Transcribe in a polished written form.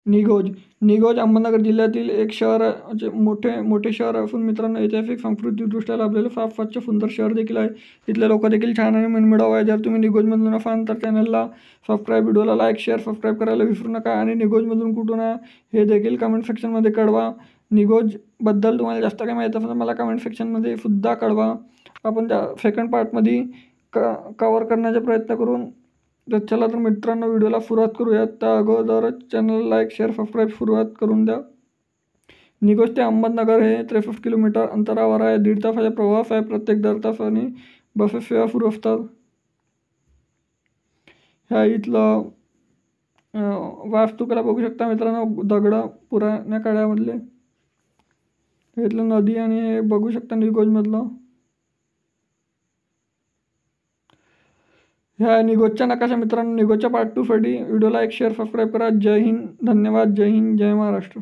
निघोज निघोज अहमदनगर जिल्ह्यातील एक शहर आहे, मोठे शहर असून मित्रांनो ऐतिहासिक सांस्कृतिकदृष्ट्या लाभलेलं फार स्वच्छ सुंदर शहर देखील आहे. इथले लोक देखील छान आणि मनमिळाऊ आहे. जर तुम्ही निघोजमधून असाल तर चॅनलला सबस्क्राईब, व्हिडिओला लाईक शेअर सबस्क्राईब करायला विसरू नका. आणि निघोजमधून कुठून आहे हे देखील कमेंट सेक्शनमध्ये कळवा. निघोजबद्दल तुम्हाला जास्त काही माहीत असेल तर मला कमेंट सेक्शनमध्ये सुद्धा कळवा. आपण त्या सेकंड पार्टमध्ये कवर करण्याचा प्रयत्न करून. तर चला तर मित्रांनो व्हिडिओला सुरुवात करूयात. त्या अगोदरच चॅनल लाईक शेअर सबस्क्राईब सुरुवात करून द्या. निघोज ते अहमदनगर हे 63 किलोमीटर अंतरावर आहे. 1.5 तासाचा प्रवास आहे. प्रत्येक दर तासाने बसेस सेवा सुरू असतात. ह्या इथलं वास्तुकला बघू शकता मित्रांनो, दगडं पुराण्या काळामधले. हे इथलं नदी आणि हे बघू शकता निघोजमधलं. ह्या निघोजच्या नकाशा मित्रांनो. निघोजच्या पार्ट 2साठी व्हिडिओला एक शेअर सबस्क्राईब करा. जय हिंद, धन्यवाद. जय हिंद, जय महाराष्ट्र.